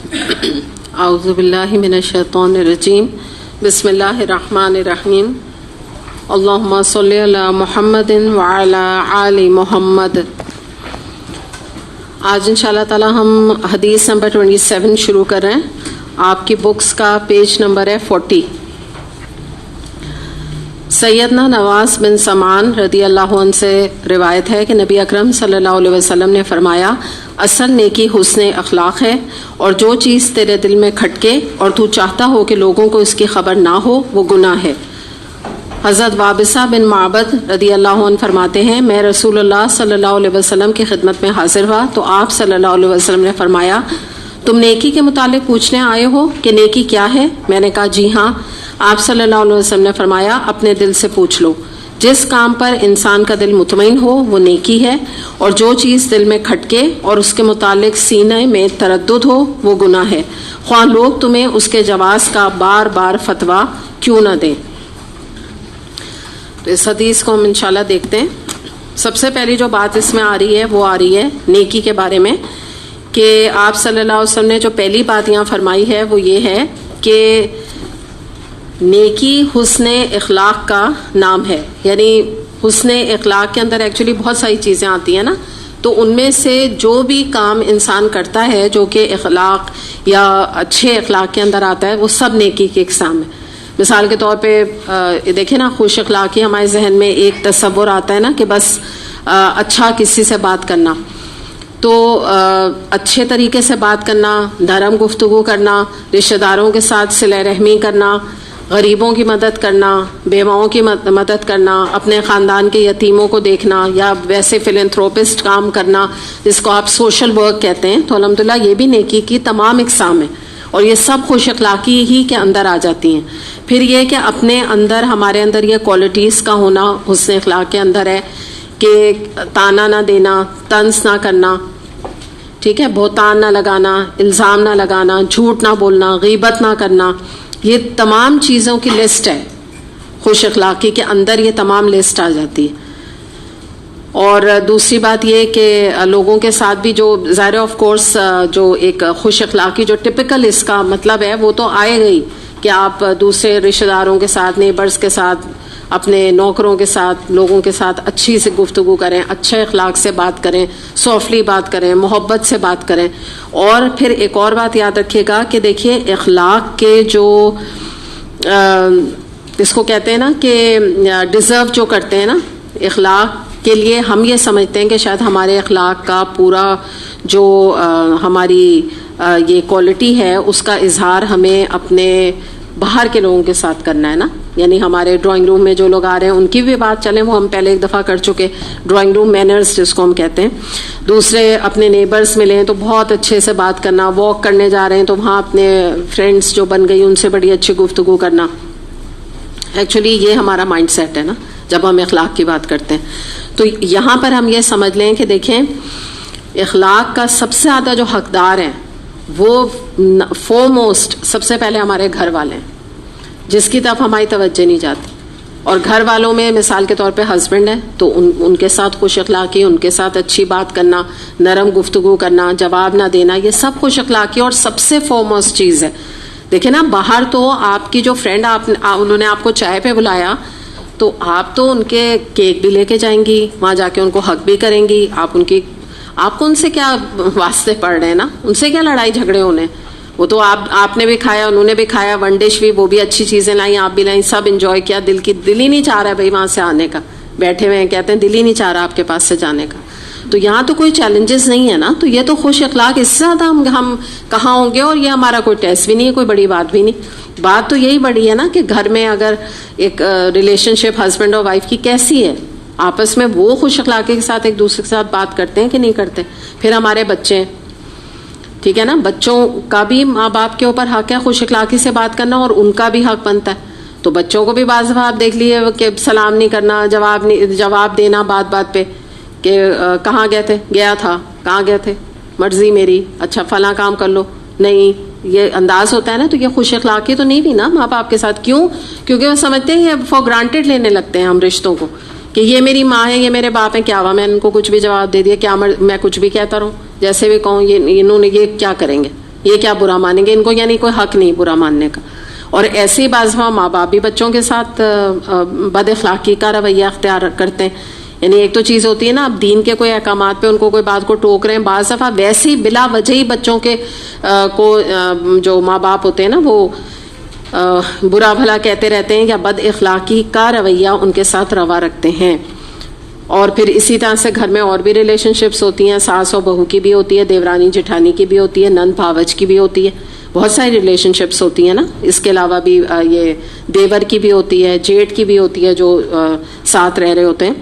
اعوذ باللہ من الشیطان الرجیم بسم اللہ الرحمن الرحیم اللہم صلی علی محمد وعلی آل محمد. آج انشاءاللہ تعالی ہم حدیث نمبر 27 شروع کر رہے ہیں. آپ کی بکس کا پیج نمبر ہے 40. سیدنا نواس بن سمعان رضی اللہ عنہ سے روایت ہے کہ نبی اکرم صلی اللہ علیہ وسلم نے فرمایا اصل نیکی حسن اخلاق ہے، اور جو چیز تیرے دل میں کھٹکے اور تو چاہتا ہو کہ لوگوں کو اس کی خبر نہ ہو وہ گناہ ہے. حضرت وابصہ بن معبد رضی اللہ عنہ فرماتے ہیں میں رسول اللہ صلی اللہ علیہ وسلم کی خدمت میں حاضر ہوا تو آپ صلی اللہ علیہ وسلم نے فرمایا تم نیکی کے متعلق پوچھنے آئے ہو کہ نیکی کیا ہے؟ میں نے کہا جی ہاں. آپ صلی اللہ علیہ وسلم نے فرمایا اپنے دل سے پوچھ لو، جس کام پر انسان کا دل مطمئن ہو وہ نیکی ہے، اور جو چیز دل میں کھٹکے اور اس کے متعلق سینے میں تردد ہو وہ گناہ ہے، خواہ لوگ تمہیں اس کے جواز کا بار بار فتویٰ کیوں نہ دیں. تو اس حدیث کو ہم انشاءاللہ دیکھتے ہیں. سب سے پہلی جو بات اس میں آ رہی ہے وہ آ رہی ہے نیکی کے بارے میں، کہ آپ صلی اللہ علیہ وسلم نے جو پہلی بات یہاں فرمائی ہے وہ یہ ہے کہ نیکی حسن اخلاق کا نام ہے. یعنی حسن اخلاق کے اندر ایکچولی بہت ساری چیزیں آتی ہیں نا، تو ان میں سے جو بھی کام انسان کرتا ہے جو کہ اخلاق یا اچھے اخلاق کے اندر آتا ہے وہ سب نیکی کی اقسام ہے. مثال کے طور پہ دیکھیں نا، خوش اخلاقی ہمارے ذہن میں ایک تصور آتا ہے نا کہ بس اچھا کسی سے بات کرنا، تو اچھے طریقے سے بات کرنا، نرم گفتگو کرنا، رشتہ داروں کے ساتھ صلہ رحمی کرنا، غریبوں کی مدد کرنا، بیواؤں کی مدد کرنا، اپنے خاندان کے یتیموں کو دیکھنا، یا ویسے فلنتھروپسٹ کام کرنا جس کو آپ سوشل ورک کہتے ہیں. تو الحمدللہ یہ بھی نیکی کی تمام اقسام ہیں، اور یہ سب خوش اخلاقی ہی کے اندر آ جاتی ہیں. پھر یہ کہ اپنے اندر ہمارے اندر یہ کوالٹیز کا ہونا حسن اخلاق کے اندر ہے کہ تانا نہ دینا، طنز نہ کرنا، ٹھیک ہے، بہتان نہ لگانا، الزام نہ لگانا، جھوٹ نہ بولنا، غیبت نہ کرنا. یہ تمام چیزوں کی لسٹ ہے خوش اخلاقی کے اندر، یہ تمام لسٹ آ جاتی ہے. اور دوسری بات یہ کہ لوگوں کے ساتھ بھی جو ظاہر آف کورس جو ایک خوش اخلاقی جو ٹپکل اس کا مطلب ہے وہ تو آئے گئی کہ آپ دوسرے رشتہ داروں کے ساتھ، نیبرز کے ساتھ، اپنے نوکروں کے ساتھ، لوگوں کے ساتھ اچھی سے گفتگو کریں، اچھے اخلاق سے بات کریں، سافٹلی بات کریں، محبت سے بات کریں. اور پھر ایک اور بات یاد رکھیے گا کہ دیکھیے اخلاق کے جو اس کو کہتے ہیں نا کہ ڈیزرو جو کرتے ہیں نا اخلاق کے لیے، ہم یہ سمجھتے ہیں کہ شاید ہمارے اخلاق کا پورا جو ہماری یہ کوالٹی ہے اس کا اظہار ہمیں اپنے باہر کے لوگوں کے ساتھ کرنا ہے نا. یعنی ہمارے ڈرائنگ روم میں جو لوگ آ رہے ہیں ان کی بھی بات چلیں، وہ ہم پہلے ایک دفعہ کر چکے، ڈرائنگ روم مینرز جس کو ہم کہتے ہیں. دوسرے اپنے نیبرز ملیں تو بہت اچھے سے بات کرنا، واک کرنے جا رہے ہیں تو وہاں اپنے فرینڈس جو بن گئی ان سے بڑی اچھی گفتگو کرنا. ایکچولی یہ ہمارا مائنڈ سیٹ ہے نا جب ہم اخلاق کی بات کرتے ہیں. تو یہاں پر ہم یہ سمجھ لیں کہ دیکھیں اخلاق کا سب سے زیادہ جو حقدار ہیں وہ فورموسٹ سب سے پہلے ہمارے گھر والے ہیں، جس کی طرف ہماری توجہ نہیں جاتی. اور گھر والوں میں مثال کے طور پہ ہسبینڈ ہے تو ان کے ساتھ خوش اخلاقی، ان کے ساتھ اچھی بات کرنا، نرم گفتگو کرنا، جواب نہ دینا، یہ سب خوش اخلاقی اور سب سے فورموسٹ چیز ہے. دیکھیں نا، باہر تو آپ کی جو فرینڈ انہوں نے آپ کو چائے پہ بلایا تو آپ تو ان کے کیک بھی لے کے جائیں گی، وہاں جا کے ان کو حق بھی کریں گی. آپ کو ان سے کیا واسطے پڑ رہے ہیں نا، ان سے کیا لڑائی جھگڑے ہونے. وہ تو آپ نے بھی کھایا، انہوں نے بھی کھایا، ون ڈش بھی، وہ بھی اچھی چیزیں لائیں، آپ بھی لائیں، سب انجوائے کیا. دل ہی نہیں چاہ رہا ہے بھائی وہاں سے آنے کا، بیٹھے ہوئے ہیں کہتے ہیں دل ہی نہیں چاہ رہا آپ کے پاس سے جانے کا. تو یہاں تو کوئی چیلنجز نہیں ہے نا. تو یہ تو خوش اخلاق اس سے زیادہ ہم کہاں ہوں گے. اور یہ ہمارا کوئی ٹیسٹ بھی نہیں ہے، کوئی بڑی بات بھی نہیں. بات تو یہی بڑی ہے نا کہ گھر میں اگر ایک ریلیشن شپ ہسبینڈ اور وائف کی کیسی ہے، آپس میں وہ خوش اخلاقی کے ساتھ ایک دوسرے کے ساتھ بات کرتے ہیں کہ نہیں کرتے. پھر ہمارے بچے، ٹھیک ہے نا، بچوں کا بھی ماں باپ کے اوپر حق ہے خوش اخلاقی سے بات کرنا، اور ان کا بھی حق بنتا ہے. تو بچوں کو بھی بعض دفعہ آپ دیکھ لیے کہ سلام نہیں کرنا، جواب دینا بات بات پہ کہ کہاں گئے تھے، گیا تھا، کہاں گئے تھے، مرضی میری، اچھا فلاں کام کر لو، نہیں، یہ انداز ہوتا ہے نا. تو یہ خوش اخلاقی تو نہیں ہوئی نا ماں باپ کے ساتھ. کیوں؟ کیونکہ وہ سمجھتے ہیں یہ فار گرانٹیڈ لینے لگتے ہیں ہم رشتوں کو کہ یہ میری ماں ہے، یہ میرے باپ ہیں، کیا ہوا میں ان کو کچھ بھی جواب دے دیا، کیا میں کچھ بھی کہتا رہوں، جیسے بھی کہوں انہوں نے یہ کیا کریں گے، یہ کیا برا مانیں گے، ان کو یعنی کوئی حق نہیں برا ماننے کا. اور ایسے ہی بعض ماں باپ بھی بچوں کے ساتھ بد اخلاقی کا رویہ اختیار کرتے ہیں. یعنی ایک تو چیز ہوتی ہے نا، اب دین کے کوئی احکامات پہ ان کو کوئی بات کو ٹوک رہے ہیں، بعض دفعہ ویسے ہی بلا وجہ ہی بچوں کے کو جو ماں باپ ہوتے ہیں نا وہ برا بھلا کہتے رہتے ہیں یا بد اخلاقی کا رویہ ان کے ساتھ روا رکھتے ہیں. اور پھر اسی طرح سے گھر میں اور بھی ریلیشن شپس ہوتی ہیں، ساس و بہو کی بھی ہوتی ہے، دیورانی جٹھانی کی بھی ہوتی ہے، نند بھاوج کی بھی ہوتی ہے، بہت ساری ریلیشن شپس ہوتی ہیں نا. اس کے علاوہ بھی یہ دیور کی بھی ہوتی ہے، جیٹ کی بھی ہوتی ہے جو ساتھ رہ رہے ہوتے ہیں.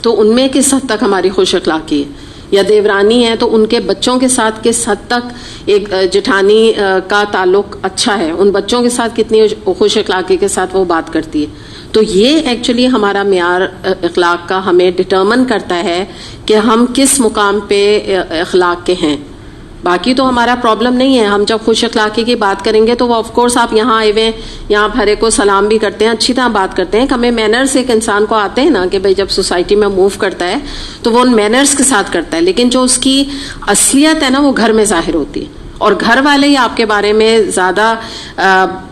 تو ان میں کس حد تک ہماری خوش اخلاقی ہے، یا دیورانی ہے تو ان کے بچوں کے ساتھ کس حد تک ایک جٹھانی کا تعلق اچھا ہے، ان بچوں کے ساتھ کتنی خوش اخلاقی کے ساتھ وہ بات کرتی ہے. تو یہ ایکچولی ہمارا معیار اخلاق کا ہمیں ڈٹرمن کرتا ہے کہ ہم کس مقام پہ اخلاق کے ہیں. باقی تو ہمارا پرابلم نہیں ہے. ہم جب خوش اخلاقی کی بات کریں گے تو وہ آف کورس آپ یہاں آئے ہوئے ہیں، یہاں آپ ہر ایک کو سلام بھی کرتے ہیں، اچھی طرح بات کرتے ہیں. ہمیں مینرز ایک انسان کو آتے ہیں نا کہ بھائی جب سوسائٹی میں موو کرتا ہے تو وہ ان مینرز کے ساتھ کرتا ہے، لیکن جو اس کی اصلیت ہے نا وہ گھر میں ظاہر ہوتی ہے. اور گھر والے ہی آپ کے بارے میں زیادہ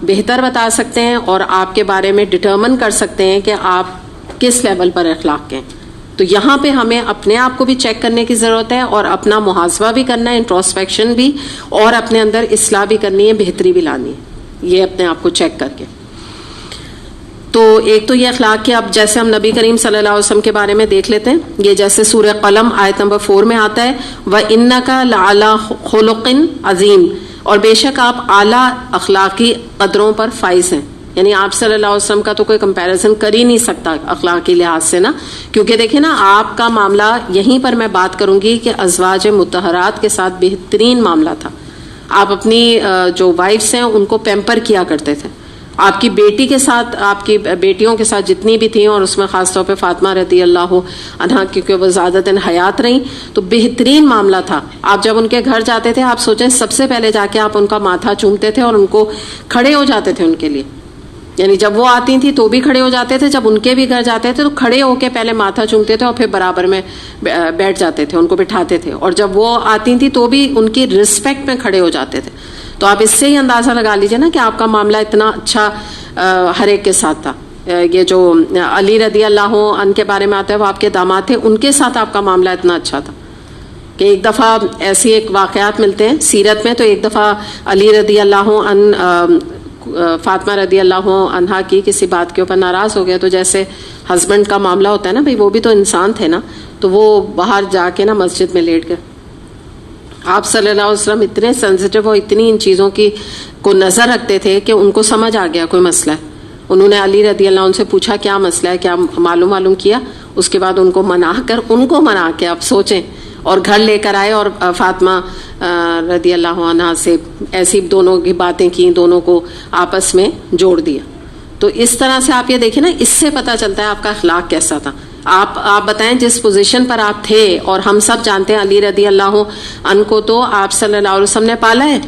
بہتر بتا سکتے ہیں اور آپ کے بارے میں ڈٹرمن کر سکتے ہیں کہ آپ کس لیول پر اخلاق کے ہیں. تو یہاں پہ ہمیں اپنے آپ کو بھی چیک کرنے کی ضرورت ہے اور اپنا محاسبہ بھی کرنا ہے، انٹروسپیکشن بھی، اور اپنے اندر اصلاح بھی کرنی ہے، بہتری بھی لانی ہے، یہ اپنے آپ کو چیک کر کے. تو ایک تو یہ اخلاق کہ اب جیسے ہم نبی کریم صلی اللہ علیہ وسلم کے بارے میں دیکھ لیتے ہیں. یہ جیسے سورہ قلم آیت نمبر 4 میں آتا ہے، وَإِنَّكَ لَعَلَىٰ خُلُقٍ عَظِيمٍ، اور بے شک آپ اعلیٰ اخلاقی قدروں پر فائز ہیں. یعنی آپ صلی اللہ علیہ وسلم کا تو کوئی کمپیریزن کر ہی نہیں سکتا اخلاقی لحاظ سے نا، کیونکہ دیکھیں نا آپ کا معاملہ یہیں پر میں بات کروں گی کہ ازواج مطہرات کے ساتھ بہترین معاملہ تھا. آپ اپنی جو وائفس ہیں ان کو پیمپر کیا کرتے تھے. آپ کی بیٹی کے ساتھ، آپ کی بیٹیوں کے ساتھ جتنی بھی تھیں، اور اس میں خاص طور پہ فاطمہ رضی اللہ عنہا کیونکہ وہ زیادہ دن حیات رہیں، تو بہترین معاملہ تھا. آپ جب ان کے گھر جاتے تھے، آپ سوچیں سب سے پہلے جا کے آپ ان کا ماتھا چومتے تھے اور ان کو کھڑے ہو جاتے تھے ان کے لیے. یعنی جب وہ آتی تھیں تو بھی کھڑے ہو جاتے تھے، جب ان کے بھی گھر جاتے تھے تو کھڑے ہو کے پہلے ماتھا چومتے تھے اور پھر برابر میں بیٹھ جاتے تھے، ان کو بٹھاتے تھے. اور جب وہ آتی تھیں تو بھی ان کی رسپیکٹ میں کھڑے ہو جاتے تھے. تو آپ اس سے ہی اندازہ لگا لیجئے نا کہ آپ کا معاملہ اتنا اچھا ہر ایک کے ساتھ تھا. یہ جو علی رضی اللہ عنہ کے بارے میں آتا ہے، وہ آپ کے داماد تھے، ان کے ساتھ آپ کا معاملہ اتنا اچھا تھا کہ ایک دفعہ ایسی ایک واقعات ملتے ہیں سیرت میں. تو ایک دفعہ علی رضی اللہ عنہ فاطمہ رضی اللہ عنہا کی کسی بات کے اوپر ناراض ہو گیا. تو جیسے ہسبینڈ کا معاملہ ہوتا ہے نا، بھائی وہ بھی تو انسان تھے نا، تو وہ باہر جا کے نا مسجد میں لیٹ گئے. آپ صلی اللہ علیہ وسلم اتنے سینسیٹیو اور اتنی ان چیزوں کی کو نظر رکھتے تھے کہ ان کو سمجھ آ گیا کوئی مسئلہ ہے. انہوں نے علی رضی اللہ عنہ سے پوچھا کیا مسئلہ ہے، کیا معلوم کیا. اس کے بعد ان کو منا کے آپ سوچیں، اور گھر لے کر آئے اور فاطمہ رضی اللہ عنہا سے ایسی دونوں کی باتیں کی، دونوں کو آپس میں جوڑ دیا. تو اس طرح سے آپ یہ دیکھیں نا، اس سے پتہ چلتا ہے آپ کا اخلاق کیسا تھا. آپ بتائیں جس پوزیشن پر آپ تھے، اور ہم سب جانتے ہیں علی رضی اللہ عنہ کو تو آپ صلی اللہ علیہ وسلم نے پالا ہے.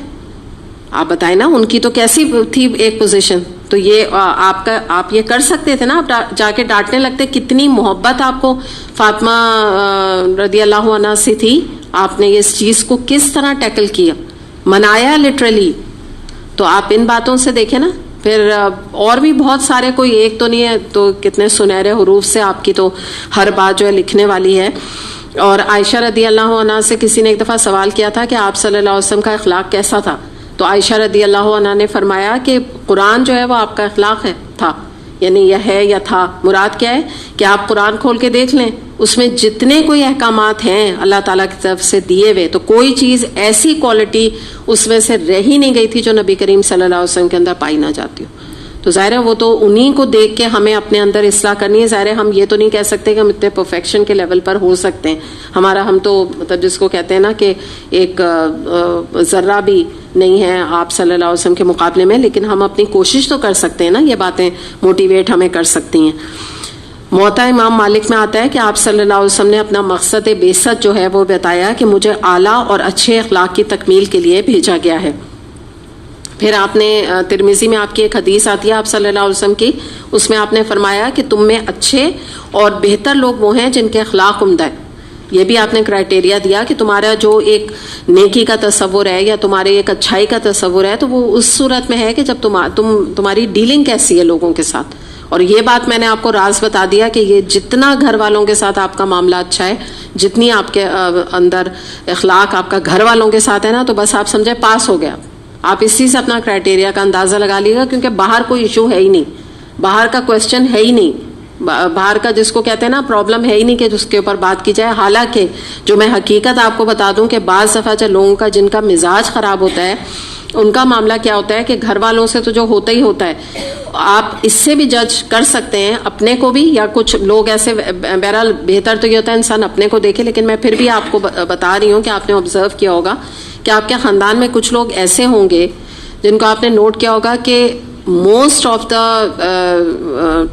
آپ بتائیں نا ان کی تو کیسی تھی ایک پوزیشن. تو یہ آپ یہ کر سکتے تھے نا، آپ جا کے ڈانٹنے لگتے. کتنی محبت آپ کو فاطمہ رضی اللہ عنہا سے تھی، آپ نے اس چیز کو کس طرح ٹیکل کیا، منایا لٹرلی. تو آپ ان باتوں سے دیکھیں نا. پھر اور بھی بہت سارے، کوئی ایک تو نہیں ہے، تو کتنے سنہرے حروف سے آپ کی تو ہر بات جو ہے لکھنے والی ہے. اور عائشہ رضی اللہ عنہا سے کسی نے ایک دفعہ سوال کیا تھا کہ آپ صلی اللہ علیہ وسلم کا اخلاق کیسا تھا. تو عائشہ رضی اللہ عنہا نے فرمایا کہ قرآن جو ہے وہ آپ کا اخلاق تھا. یعنی یہ ہے یا تھا، مراد کیا ہے کہ آپ قرآن کھول کے دیکھ لیں، اس میں جتنے کوئی احکامات ہیں اللہ تعالیٰ کی طرف سے دیے ہوئے، تو کوئی چیز ایسی کوالٹی اس میں سے رہ ہی نہیں گئی تھی جو نبی کریم صلی اللہ علیہ وسلم کے اندر پائی نہ جاتی ہو. تو ظاہر ہے وہ تو انہی کو دیکھ کے ہمیں اپنے اندر اصلاح کرنی ہے. ظاہر ہے ہم یہ تو نہیں کہہ سکتے کہ ہم اتنے پرفیکشن کے لیول پر ہو سکتے ہیں. ہم تو مطلب جس کو کہتے ہیں نا کہ ایک ذرہ بھی نہیں ہے آپ صلی اللہ علیہ وسلم کے مقابلے میں، لیکن ہم اپنی کوشش تو کر سکتے ہیں نا. یہ باتیں موٹیویٹ ہمیں کر سکتی ہیں. موطا امام مالک میں آتا ہے کہ آپ صلی اللہ علیہ وسلم نے اپنا مقصد بعثت جو ہے وہ بتایا کہ مجھے اعلیٰ اور اچھے اخلاق کی تکمیل کے لیے بھیجا گیا ہے. پھر آپ نے ترمذی میں آپ کی ایک حدیث آتی ہے آپ صلی اللہ علیہ وسلم کی، اس میں آپ نے فرمایا کہ تم میں اچھے اور بہتر لوگ وہ ہیں جن کے اخلاق عمدہ ہے. یہ بھی آپ نے کرائٹیریا دیا کہ تمہارا جو ایک نیکی کا تصور ہے یا تمہارے ایک اچھائی کا تصور ہے تو وہ اس صورت میں ہے کہ جب تمہاری ڈیلنگ کیسی ہے لوگوں کے ساتھ. اور یہ بات میں نے آپ کو راز بتا دیا کہ یہ جتنا گھر والوں کے ساتھ آپ کا معاملہ اچھا ہے, جتنی آپ کے اندر اخلاق آپ کا گھر والوں کے ساتھ ہے نا, تو بس آپ سمجھے پاس ہو گیا. آپ اسی سے اپنا کرائٹیریا کا اندازہ لگا لیے گا, کیونکہ باہر کوئی ایشو ہے ہی نہیں, باہر کا کوشچن ہے ہی نہیں, باہر کا جس کو کہتے ہیں نا پرابلم ہے ہی نہیں کہ جس کے اوپر بات کی جائے. حالانکہ جو میں حقیقت آپ کو بتا دوں کہ بعض دفعہ جو لوگوں کا جن کا مزاج خراب ہوتا ہے ان کا معاملہ کیا ہوتا ہے کہ گھر والوں سے تو جو ہوتا ہی ہوتا ہے, آپ اس سے بھی جج کر سکتے ہیں اپنے کو بھی, یا کچھ لوگ ایسے, بہرحال بہتر تو یہ ہوتا ہے انسان اپنے کو دیکھے, لیکن میں پھر بھی آپ کو بتا رہی ہوں کہ آپ نے آبزرو کیا ہوگا کہ آپ کے خاندان میں کچھ لوگ ایسے ہوں گے جن کو آپ نے نوٹ کیا ہوگا کہ موسٹ آف دا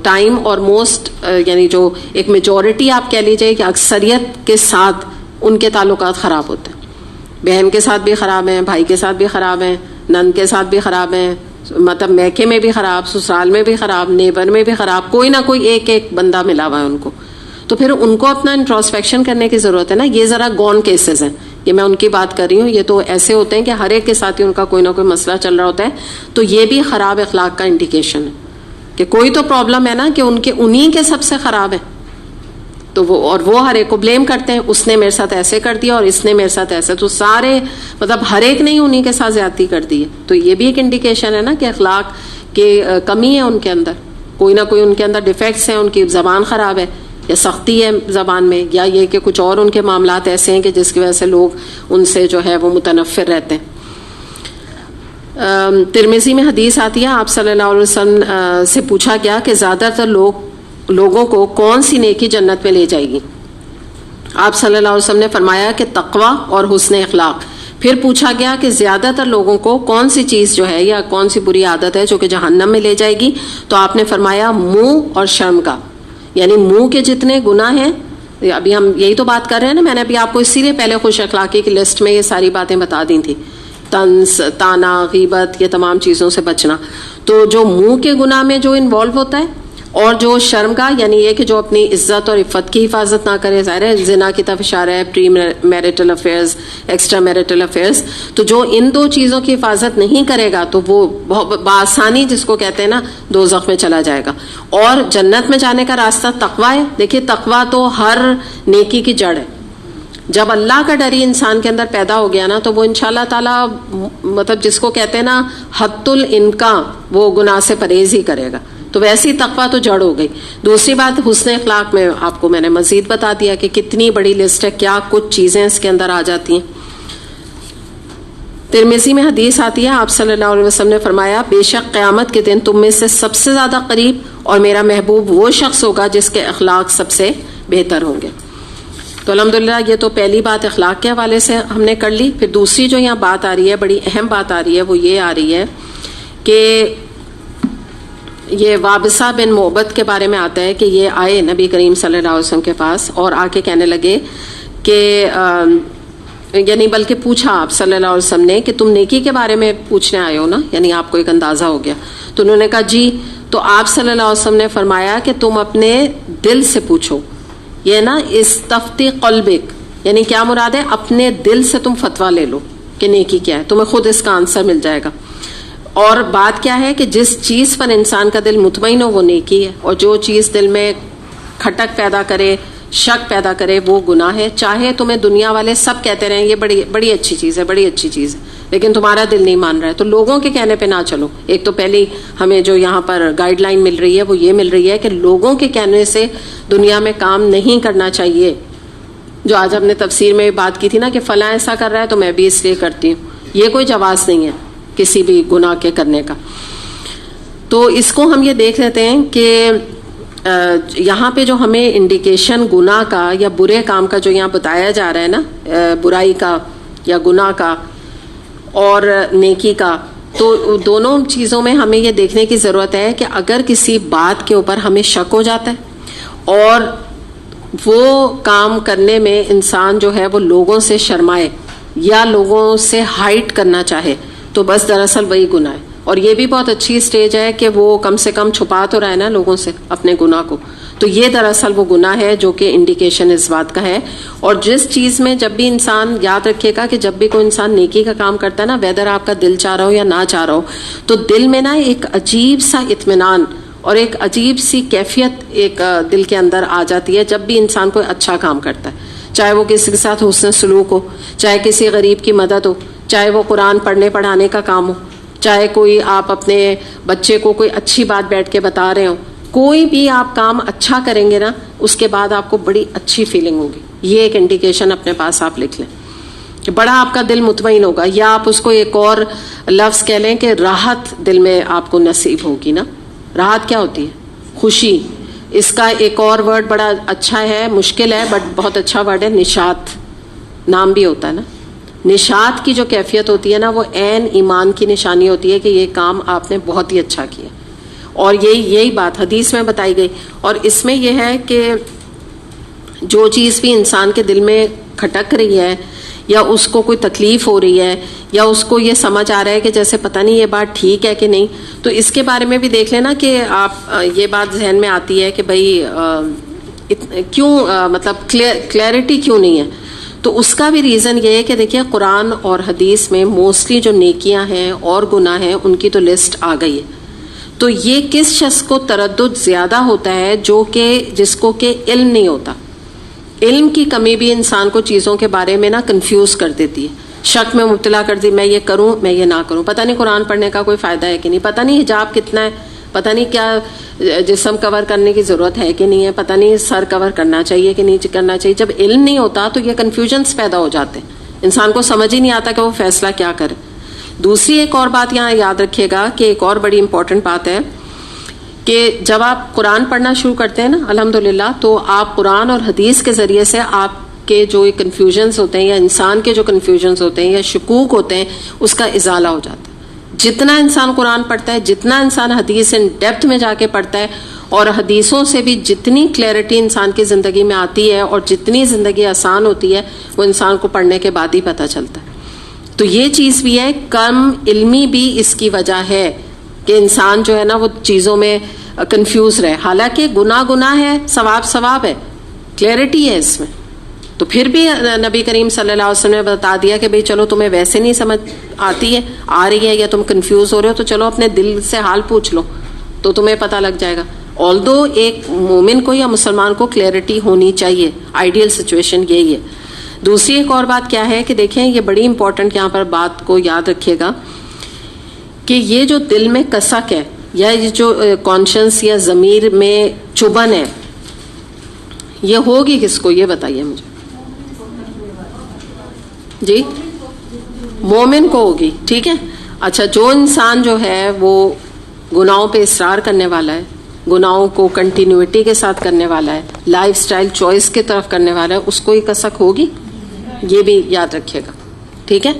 ٹائم اور موسٹ یعنی جو ایک میجورٹی آپ کہہ لیجیے کہ اکثریت کے ساتھ ان کے تعلقات خراب ہوتے ہیں. بہن کے ساتھ بھی خراب ہیں, بھائی کے ساتھ بھی خراب ہیں, نند کے ساتھ بھی خراب ہیں, مطلب میکے میں بھی خراب, سسرال میں بھی خراب, نیبر میں بھی خراب, کوئی نہ کوئی ایک بندہ ملا ہوا ہے ان کو. تو پھر ان کو اپنا انٹروسپیکشن کرنے کی ضرورت ہے نا. یہ ذرا گون کیسز ہیں, یہ میں ان کی بات کر رہی ہوں. یہ تو ایسے ہوتے ہیں کہ ہر ایک کے ساتھ ہی ان کا کوئی نہ کوئی مسئلہ چل رہا ہوتا ہے. تو یہ بھی خراب اخلاق کا انڈیکیشن ہے کہ کوئی تو پرابلم ہے نا, کہ انہی کے سب سے خراب ہے. تو وہ ہر ایک کو بلیم کرتے ہیں, اس نے میرے ساتھ ایسے کر دیا اور اس نے میرے ساتھ ایسے, تو سارے مطلب ہر ایک نے ہی انہی کے ساتھ زیادتی کر دی ہے. تو یہ بھی ایک انڈیکیشن ہے نا کہ اخلاق کی کمی ہے ان کے اندر, کوئی نہ کوئی ان کے اندر ڈیفیکٹس ہیں, ان کی زبان خراب ہے یا سختی ہے زبان میں, یا یہ کہ کچھ اور ان کے معاملات ایسے ہیں کہ جس کی وجہ سے لوگ ان سے جو ہے وہ متنفر رہتے ہیں. ترمذی میں حدیث آتی ہے, آپ صلی اللہ علیہ وسلم سے پوچھا گیا کہ زیادہ تر لوگوں کو کون سی نیکی جنت میں لے جائے گی. آپ صلی اللہ علیہ وسلم نے فرمایا کہ تقوی اور حسن اخلاق. پھر پوچھا گیا کہ زیادہ تر لوگوں کو کون سی چیز جو ہے یا کون سی بری عادت ہے جو کہ جہنم میں لے جائے گی. تو آپ نے فرمایا منہ اور شرم کا, یعنی منہ کے جتنے گناہ ہیں, ابھی ہم یہی تو بات کر رہے ہیں نا, میں نے ابھی آپ کو اسی لیے پہلے خوش اخلاقی کی لسٹ میں یہ ساری باتیں بتا دی تھی, طنز, طعنہ, غیبت, یہ تمام چیزوں سے بچنا. تو جو منہ کے گناہ میں جو انوالو ہوتا ہے, اور جو شرم کا یعنی یہ کہ جو اپنی عزت اور عفت کی حفاظت نہ کرے, ظاہر ہے زنا کی طرف اشارہ ہے, premarital affairs, extramarital affairs. تو جو ان دو چیزوں کی حفاظت نہیں کرے گا تو وہ بآسانی جس کو کہتے ہیں نا دوزخ میں چلا جائے گا. اور جنت میں جانے کا راستہ تقوی ہے. دیکھیے تقوی تو ہر نیکی کی جڑ ہے. جب اللہ کا ڈر ہی انسان کے اندر پیدا ہو گیا نا تو وہ انشاءاللہ تعالیٰ مطلب جس کو کہتے ہیں نا حت الانکا, وہ گناہ سے پرہیز ہی کرے گا. تو ویسی تقویٰ تو جڑ ہو گئی. دوسری بات حسن اخلاق میں آپ کو میں نے مزید بتا دیا کہ کتنی بڑی لسٹ ہے, کیا کچھ چیزیں اس کے اندر آ جاتی ہیں. ترمذی میں حدیث آتی ہے, آپ صلی اللہ علیہ وسلم نے فرمایا بے شک قیامت کے دن تم میں سے سب سے زیادہ قریب اور میرا محبوب وہ شخص ہوگا جس کے اخلاق سب سے بہتر ہوں گے. تو الحمدللہ یہ تو پہلی بات اخلاق کے حوالے سے ہم نے کر لی. پھر دوسری جو یہاں بات آ رہی ہے, بڑی اہم بات آ رہی ہے, وہ یہ آ رہی ہے کہ یہ وابسہ بن معبد کے بارے میں آتا ہے کہ یہ آئے نبی کریم صلی اللہ علیہ وسلم کے پاس اور آ کے کہنے لگے کہ یعنی بلکہ پوچھا آپ صلی اللہ علیہ وسلم نے کہ تم نیکی کے بارے میں پوچھنے آئے ہو نا, یعنی آپ کو ایک اندازہ ہو گیا. تو انہوں نے کہا جی. تو آپ صلی اللہ علیہ وسلم نے فرمایا کہ تم اپنے دل سے پوچھو. یہ نا استفتی قلبک, یعنی کیا مراد ہے, اپنے دل سے تم فتویٰ لے لو کہ نیکی کیا ہے, تمہیں خود اس کا آنسر مل جائے گا. اور بات کیا ہے کہ جس چیز پر انسان کا دل مطمئن ہو وہ نیکی ہے, اور جو چیز دل میں کھٹک پیدا کرے, شک پیدا کرے, وہ گناہ ہے. چاہے تمہیں دنیا والے سب کہتے رہیں یہ بڑی بڑی اچھی چیز ہے, بڑی اچھی چیز ہے, لیکن تمہارا دل نہیں مان رہا ہے, تو لوگوں کے کہنے پہ نہ چلو. ایک تو پہلی ہمیں جو یہاں پر گائیڈ لائن مل رہی ہے وہ یہ مل رہی ہے کہ لوگوں کے کہنے سے دنیا میں کام نہیں کرنا چاہیے. جو آج ہم نے تفسیر میں بات کی تھی نا کہ فلاں ایسا کر رہا ہے تو میں بھی اس لیے کرتی ہوں, یہ کوئی جواز نہیں ہے کسی بھی گناہ کے کرنے کا. تو اس کو ہم یہ دیکھ لیتے ہیں کہ یہاں پہ جو ہمیں انڈیکیشن گناہ کا یا برے کام کا جو یہاں بتایا جا رہا ہے نا, برائی کا یا گناہ کا اور نیکی کا, تو دونوں چیزوں میں ہمیں یہ دیکھنے کی ضرورت ہے کہ اگر کسی بات کے اوپر ہمیں شک ہو جاتا ہے اور وہ کام کرنے میں انسان جو ہے وہ لوگوں سے شرمائے یا لوگوں سے ہائڈ کرنا چاہے, تو بس دراصل وہی گناہ ہے. اور یہ بھی بہت اچھی سٹیج ہے کہ وہ کم سے کم چھپا تو رہا ہے نا لوگوں سے اپنے گناہ کو. تو یہ دراصل وہ گناہ ہے جو کہ انڈیکیشن اس بات کا ہے. اور جس چیز میں جب بھی انسان یاد رکھے گا کہ جب بھی کوئی انسان نیکی کا کام کرتا ہے نا, ویدر آپ کا دل چاہ رہا ہو یا نہ چاہ رہا ہو, تو دل میں نا ایک عجیب سا اطمینان اور ایک عجیب سی کیفیت ایک دل کے اندر آ جاتی ہے جب بھی انسان کوئی اچھا کام کرتا ہے, چاہے وہ کسی کے ساتھ حسن سلوک ہو, چاہے کسی غریب کی مدد ہو, چاہے وہ قرآن پڑھنے پڑھانے کا کام ہو, چاہے کوئی آپ اپنے بچے کو کوئی اچھی بات بیٹھ کے بتا رہے ہو. کوئی بھی آپ کام اچھا کریں گے نا, اس کے بعد آپ کو بڑی اچھی فیلنگ ہوگی. یہ ایک انڈیکیشن اپنے پاس آپ لکھ لیں کہ بڑا آپ کا دل مطمئن ہوگا. یا آپ اس کو ایک اور لفظ کہہ لیں کہ راحت دل میں آپ کو نصیب ہوگی نا. راحت کیا ہوتی ہے؟ خوشی. اس کا ایک اور ورڈ بڑا اچھا ہے, مشکل ہے بٹ بہت اچھا ورڈ ہے, نشاط. نام بھی ہوتا ہے نا. نشاط کی جو کیفیت ہوتی ہے نا, وہ عین ایمان کی نشانی ہوتی ہے کہ یہ کام آپ نے بہت ہی اچھا کیا. اور یہی بات حدیث میں بتائی گئی. اور اس میں یہ ہے کہ جو چیز بھی انسان کے دل میں کھٹک رہی ہے, یا اس کو کوئی تکلیف ہو رہی ہے, یا اس کو یہ سمجھ آ رہا ہے کہ جیسے پتہ نہیں یہ بات ٹھیک ہے کہ نہیں, تو اس کے بارے میں بھی دیکھ لینا کہ آپ یہ بات ذہن میں آتی ہے کہ بھائی کیوں مطلب کلیئرٹی کیوں نہیں ہے. تو اس کا بھی ریزن یہ ہے کہ دیکھیے قرآن اور حدیث میں موسٹلی جو نیکیاں ہیں اور گناہ ہیں ان کی تو لسٹ آ گئی ہے. تو یہ کس شخص کو تردد زیادہ ہوتا ہے؟ جس کو کہ علم نہیں ہوتا. علم کی کمی بھی انسان کو چیزوں کے بارے میں نا کنفیوز کر دیتی ہے, شک میں مبتلا کر دی, میں یہ کروں میں یہ نہ کروں, پتہ نہیں قرآن پڑھنے کا کوئی فائدہ ہے کہ نہیں, پتہ نہیں حجاب کتنا ہے, پتہ نہیں کیا جسم کور کرنے کی ضرورت ہے کہ نہیں ہے, پتہ نہیں سر کور کرنا چاہیے کہ نہیں کرنا چاہیے. جب علم نہیں ہوتا تو یہ کنفیوژنس پیدا ہو جاتے ہیں, انسان کو سمجھ ہی نہیں آتا کہ وہ فیصلہ کیا کرے. دوسری ایک اور بات یہاں یاد رکھیے گا کہ ایک اور بڑی امپورٹنٹ بات ہے کہ جب آپ قرآن پڑھنا شروع کرتے ہیں نا الحمدللہ, تو آپ قرآن اور حدیث کے ذریعے سے آپ کے جو کنفیوژنس ہوتے ہیں یا انسان کے جو کنفیوژنس ہوتے ہیں یا شکوک ہوتے ہیں اس کا ازالہ ہو جاتا ہے. جتنا انسان قرآن پڑھتا ہے, جتنا انسان حدیث ان ڈیپتھ میں جا کے پڑھتا ہے, اور حدیثوں سے بھی جتنی کلیئرٹی انسان کی زندگی میں آتی ہے اور جتنی زندگی آسان ہوتی ہے, وہ انسان کو پڑھنے کے بعد ہی پتہ چلتا ہے. تو یہ چیز بھی ہے, کم علمی بھی اس کی وجہ ہے کہ انسان جو ہے نا وہ چیزوں میں کنفیوز رہے. حالانکہ گناہ ہے, ثواب ہے, کلیئرٹی ہے اس میں. تو پھر بھی نبی کریم صلی اللہ علیہ وسلم نے بتا دیا کہ بھئی چلو تمہیں ویسے نہیں سمجھ آتی ہے, آ رہی ہے, یا تم کنفیوز ہو رہے ہو, تو چلو اپنے دل سے حال پوچھ لو تو تمہیں پتہ لگ جائے گا. آلدو ایک مومن کو یا مسلمان کو کلیئرٹی ہونی چاہیے, آئیڈیل سچویشن یہی ہے. دوسری ایک اور بات کیا ہے کہ دیکھیں, یہ بڑی امپورٹنٹ یہاں پر بات کو یاد رکھیے گا کہ یہ جو دل میں کسک ہے یا یہ جو کانشنس یا ضمیر میں چبھن ہے, یہ ہوگی کس کو, یہ بتائیے مجھے جی. مومن کو ہوگی, ٹھیک ہے. اچھا, جو انسان جو ہے وہ گناہوں پہ اصرار کرنے والا ہے, گناہوں کو کنٹینیوٹی کے ساتھ کرنے والا ہے, لائف سٹائل چوائس کی طرف کرنے والا ہے, اس کو یہ کسک ہوگی. یہ بھی یاد رکھیے گا, ٹھیک ہے.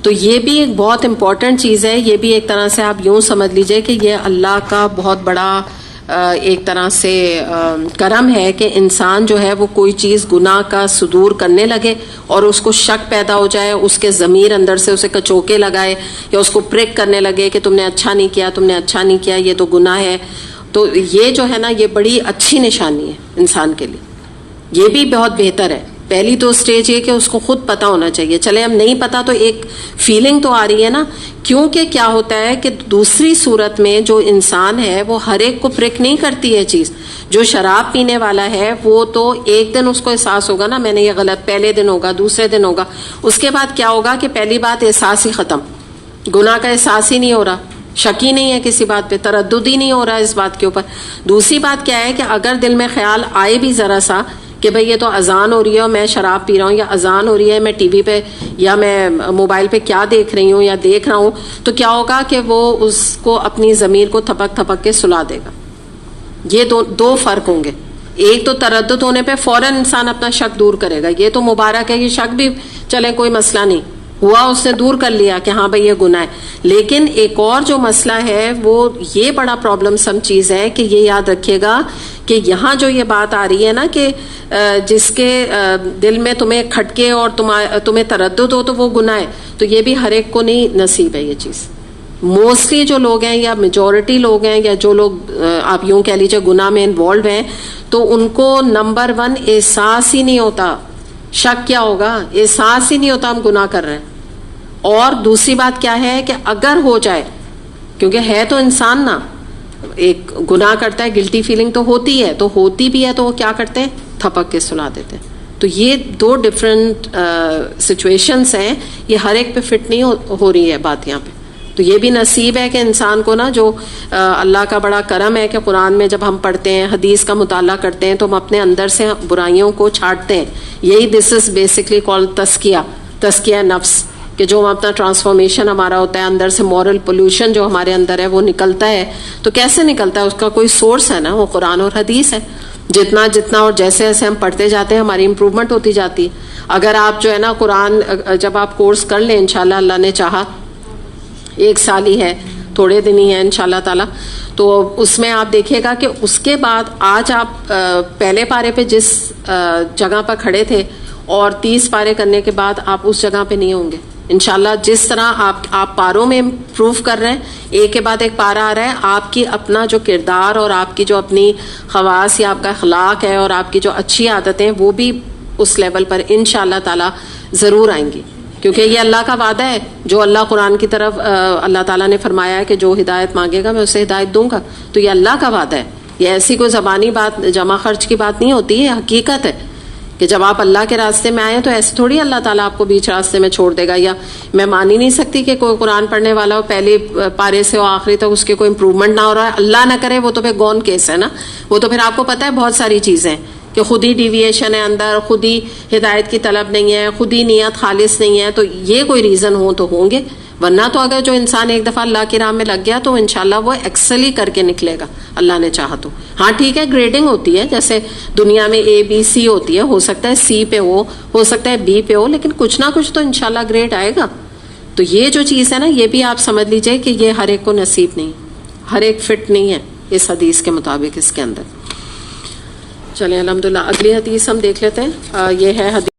تو یہ بھی ایک بہت امپورٹنٹ چیز ہے. یہ بھی ایک طرح سے آپ یوں سمجھ لیجئے کہ یہ اللہ کا بہت بڑا ایک طرح سے کرم ہے کہ انسان جو ہے وہ کوئی چیز گناہ کا صدور کرنے لگے اور اس کو شک پیدا ہو جائے, اس کے ضمیر اندر سے اسے کچوکے لگائے یا اس کو پرک کرنے لگے کہ تم نے اچھا نہیں کیا, تم نے اچھا نہیں کیا, یہ تو گناہ ہے. تو یہ جو ہے نا یہ بڑی اچھی نشانی ہے انسان کے لیے. یہ بھی بہت بہتر ہے. پہلی تو سٹیج یہ کہ اس کو خود پتا ہونا چاہیے. چلے اب نہیں پتا تو ایک فیلنگ تو آ رہی ہے نا, کیونکہ کیا ہوتا ہے کہ دوسری صورت میں جو انسان ہے وہ ہر ایک کو پرک نہیں کرتی ہے چیز. جو شراب پینے والا ہے وہ تو ایک دن اس کو احساس ہوگا نا میں نے یہ غلط, پہلے دن ہوگا, دوسرے دن ہوگا, اس کے بعد کیا ہوگا کہ پہلی بات احساس ہی ختم, گناہ کا احساس ہی نہیں ہو رہا, شک ہی نہیں ہے کسی بات پہ, تردد ہی نہیں ہو رہا اس بات کے اوپر. دوسری بات کیا ہے کہ اگر دل میں خیال آئے بھی ذرا سا کہ بھئی یہ تو اذان ہو رہی ہے اور میں شراب پی رہا ہوں, یا اذان ہو رہی ہے میں ٹی وی پہ یا میں موبائل پہ کیا دیکھ رہی ہوں یا دیکھ رہا ہوں, تو کیا ہوگا کہ وہ اس کو اپنی ضمیر کو تھپک تھپک کے سلا دے گا. یہ دو فرق ہوں گے. ایک تو تردد ہونے پہ فوراً انسان اپنا شک دور کرے گا, یہ تو مبارک ہے کہ شک بھی چلے کوئی مسئلہ نہیں ہوا, اس نے دور کر لیا کہ ہاں بھئی یہ گناہ ہے. لیکن ایک اور جو مسئلہ ہے وہ یہ بڑا پرابلم سم چیز ہے کہ یہ یاد رکھیے گا کہ یہاں جو یہ بات آ رہی ہے نا کہ جس کے دل میں تمہیں کھٹکے اور تمہیں تردد ہو تو وہ گناہ ہے, تو یہ بھی ہر ایک کو نہیں نصیب ہے یہ چیز. موسٹلی جو لوگ ہیں یا میجورٹی لوگ ہیں یا جو لوگ آپ یوں کہہ لیجیے گناہ میں انوالو ہیں، تو ان کو نمبر 1 احساس ہی نہیں ہوتا. شک کیا ہوگا؟ احساس ہی نہیں ہوتا ہم گناہ کر رہے ہیں. اور دوسری بات کیا ہے کہ اگر ہو جائے، کیونکہ ہے تو انسان نا، ایک گناہ کرتا ہے گلٹی فیلنگ تو ہوتی ہے، تو ہوتی بھی ہے تو وہ کیا کرتے ہیں؟ تھپک کے سنا دیتے ہیں. تو یہ 2 ڈفرینٹ سچویشنس ہیں، یہ ہر ایک پہ فٹ نہیں ہو رہی ہے بات یہاں پہ. تو یہ بھی نصیب ہے کہ انسان کو نا، جو اللہ کا بڑا کرم ہے کہ قرآن میں جب ہم پڑھتے ہیں، حدیث کا مطالعہ کرتے ہیں، تو ہم اپنے اندر سے برائیوں کو چھاٹتے ہیں. یہی دس از بیسکلی کال تزکیہ نفس، کہ جو اپنا ٹرانسفارمیشن ہمارا ہوتا ہے اندر سے، مورل پولوشن جو ہمارے اندر ہے وہ نکلتا ہے. تو کیسے نکلتا ہے؟ اس کا کوئی سورس ہے نا، وہ قرآن اور حدیث ہے. جتنا اور جیسے جیسے ہم پڑھتے جاتے ہیں ہماری امپروومنٹ ہوتی جاتی ہے. اگر آپ جو ہے نا قرآن جب آپ کورس کر لیں انشاءاللہ، اللہ نے چاہا 1 سال ہی ہے، تھوڑے دن ہی ہے انشاءاللہ تعالی، تو اس میں آپ دیکھیے گا کہ اس کے بعد آج آپ پہلے پارے پہ جس جگہ پر کھڑے تھے اور 30 پارے کرنے کے بعد آپ اس جگہ پہ نہیں ہوں گے انشاءاللہ. جس طرح آپ پاروں میں امپروو کر رہے ہیں، ایک کے بعد ایک پارا آ رہا ہے، آپ کی اپنا جو کردار اور آپ کی جو اپنی خواص یا آپ کا اخلاق ہے اور آپ کی جو اچھی عادتیں وہ بھی اس لیول پر انشاءاللہ تعالی ضرور آئیں گی. کیونکہ یہ اللہ کا وعدہ ہے، جو اللہ قرآن کی طرف اللہ تعالیٰ نے فرمایا ہے کہ جو ہدایت مانگے گا میں اسے ہدایت دوں گا. تو یہ اللہ کا وعدہ ہے، یہ ایسی کوئی زبانی بات، جمع خرچ کی بات نہیں ہوتی، یہ حقیقت ہے کہ جب آپ اللہ کے راستے میں آئیں تو ایسے تھوڑی اللہ تعالیٰ آپ کو بیچ راستے میں چھوڑ دے گا. یا میں مان ہی نہیں سکتی کہ کوئی قرآن پڑھنے والا ہو، پہلے پارے سے اور آخری تک اس کے کوئی امپروومنٹ نہ ہو رہا ہے، اللہ نہ کرے، وہ تو پھر گون کیس ہے نا. وہ تو پھر آپ کو پتہ ہے بہت ساری چیزیں کہ خود ہی ڈیویشن ہے اندر، خود ہی ہدایت کی طلب نہیں ہے، خود ہی نیت خالص نہیں ہے. تو یہ کوئی ریزن ہو تو ہوں گے، ورنہ تو اگر جو انسان ایک دفعہ اللہ کی راہ میں لگ گیا تو انشاءاللہ وہ ایکسل ہی کر کے نکلے گا اللہ نے چاہا تو. ہاں ٹھیک ہے، گریڈنگ ہوتی ہے، جیسے دنیا میں ABC ہوتی ہے، ہو سکتا ہے C پہ ہو سکتا ہے B پہ ہو، لیکن کچھ نہ کچھ تو انشاءاللہ گریڈ آئے گا. تو یہ جو چیز ہے نا، یہ بھی آپ سمجھ لیجئے کہ یہ ہر ایک کو نصیب نہیں، ہر ایک فٹ نہیں ہے اس حدیث کے مطابق اس کے اندر. چلیں الحمدللہ اگلی حدیث ہم دیکھ لیتے ہیں. یہ ہے حدیث